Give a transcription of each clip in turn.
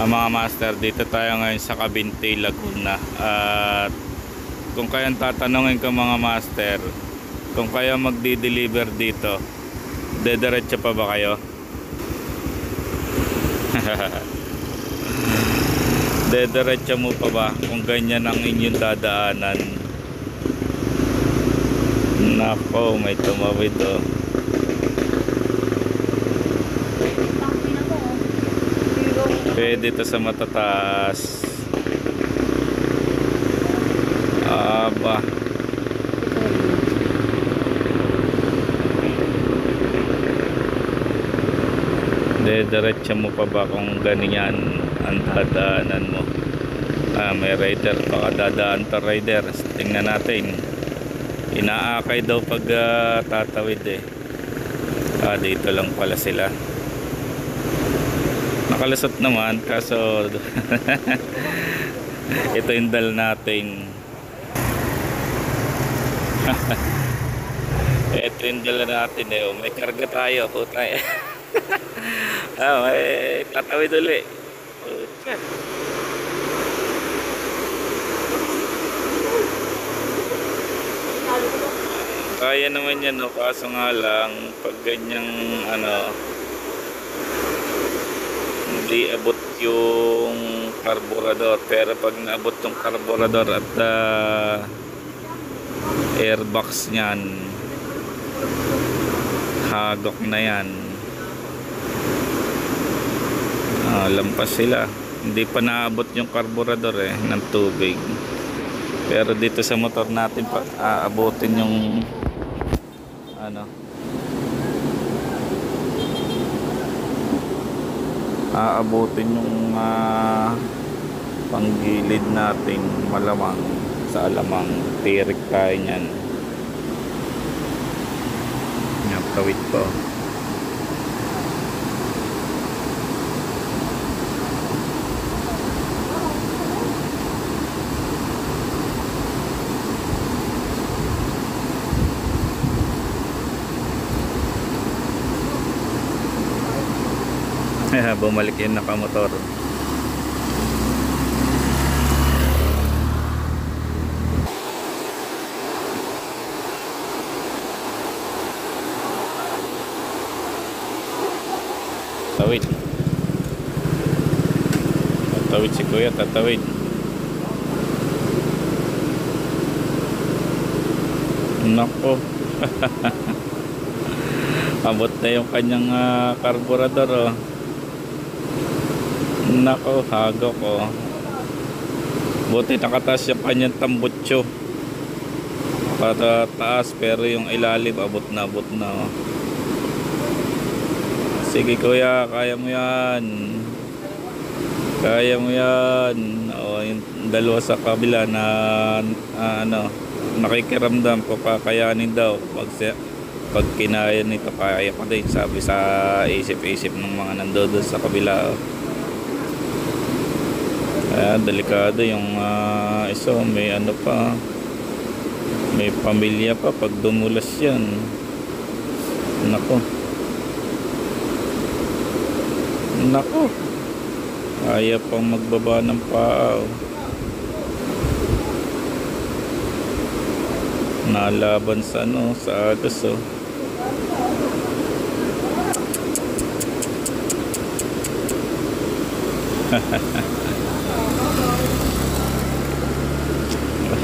Mga master, dito tayo ngayon sa Cabinte, Laguna. At kung kayang tatanungin ko mga master, kung kaya magdi-deliver dito, dediretso pa ba kayo? Dediretso mo pa ba kung ganyan ang inyong dadaanan? Nako, may tumawid oh. Pwede ito sa matataas. Aba. Dediretso mo pa ba kung ganyan ang dadaanan mo? May rider, baka dadaan to rider. Tingnan natin. Inaakay daw pag tatawid eh. Dito lang pala sila. Nakalusot naman kaso ito yung dal natin. Ito yung dal natin eh. May karga tayo. Putay. May tatawid ulit. Kaya naman yan no, kaso nga lang pag ganyang hindi abot yung karburador, pero pag naabot yung karburador at airbox nyan, hagok na yan. Lampas sila, hindi pa naabot yung karburador ng tubig, pero dito sa motor natin pa aabutin yung aabutin yung panggilid natin, malamang sa alamang tirik tayo nyan. Tawid po. Bumalik yung nakamotor. Tatawid. Tatawid si kuya, tatawid. Nako. Abot na yung kanyang karburador oh. Nako, hagok ko. Buti nakataas yung kanyang tambutso. Patataas pero yung ilalim abot na oh. Sige kuya, kaya mo yan. Kaya mo yan. Yung dalawa sa kabila na nakikiramdam ko kakayanin daw. Pag kinaya nito, kaya ko din, sabi sa isip-isip ng mga nandoon sa kabila. Delikado yung isa, may pa, may pamilya pa pag dumulas yan. Nako, kaya pang magbaba ng paa oh. Nalaban sa sa agos oh.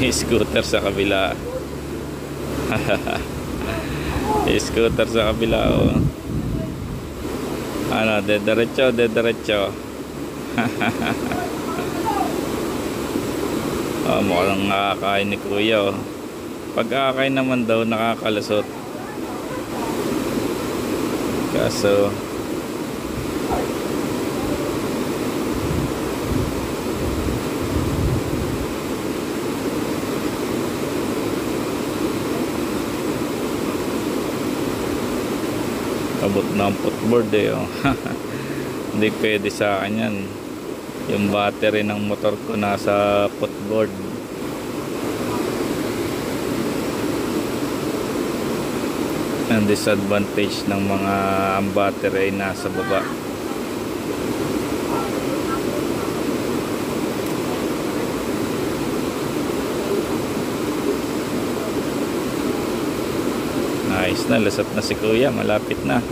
May scooter sa kabila. Scooter sa kabila oh. Dediretso. Mukhang nakakain ni kuya oh. Pag-akain naman daw nakakalusot. Kaso abot na ang footboard oh. Hindi pwede sa akin yan. Yung battery ng motor ko nasa footboard. Ang disadvantage ng mga battery ay nasa baba. Ayos na, lusot na si kuya, malapit na.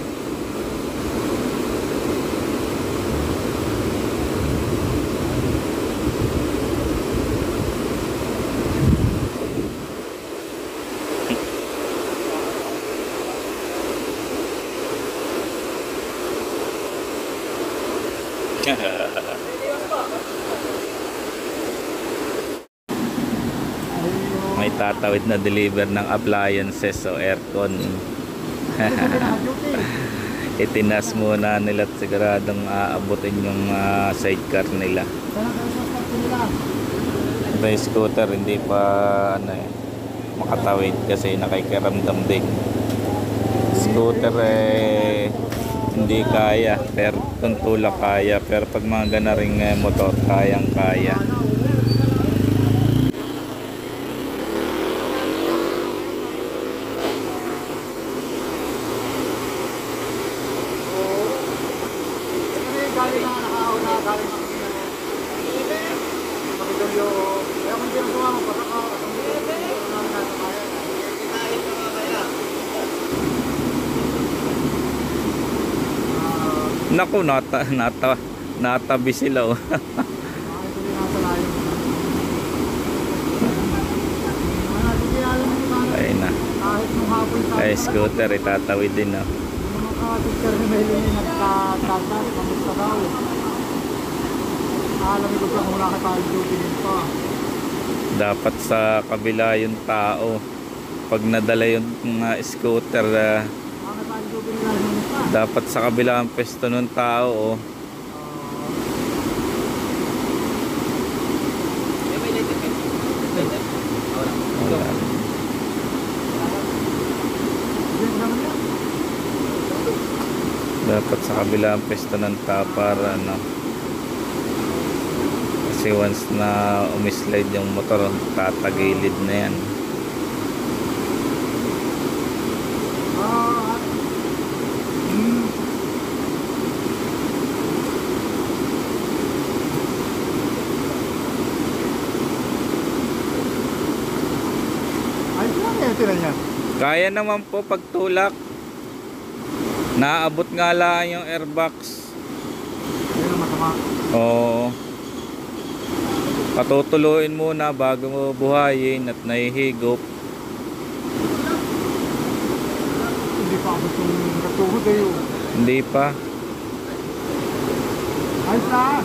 May tatawid na deliver ng appliances o aircon. Itinas muna nila at siguradong aabutin yung sidecar nila. Ito yung scooter, hindi pa makatawid kasi nakikiramdam din. Scooter hindi kaya, pero kung tulak kaya, pero pag mga ganaring motor kayang kaya. Naku, natabi sila oh. Ayun na. Ay, scooter, itatawid din oh. Dapat sa kabila yung tao. Pag nadala yung scooter, dapat sa kabila ang pwesto ng tao oh. Dapat sa kabila ang pwesto ng tao para ano, kasi once na umislide yung motor, tatagilid na yan. Kaya naman po pagtulak. Naabot nga lang yung airbox. Oo. Patutuluin muna bago mo buhayin at nahihigop. Hindi pa abot yung katuhod eh. Hindi pa. Ayos na.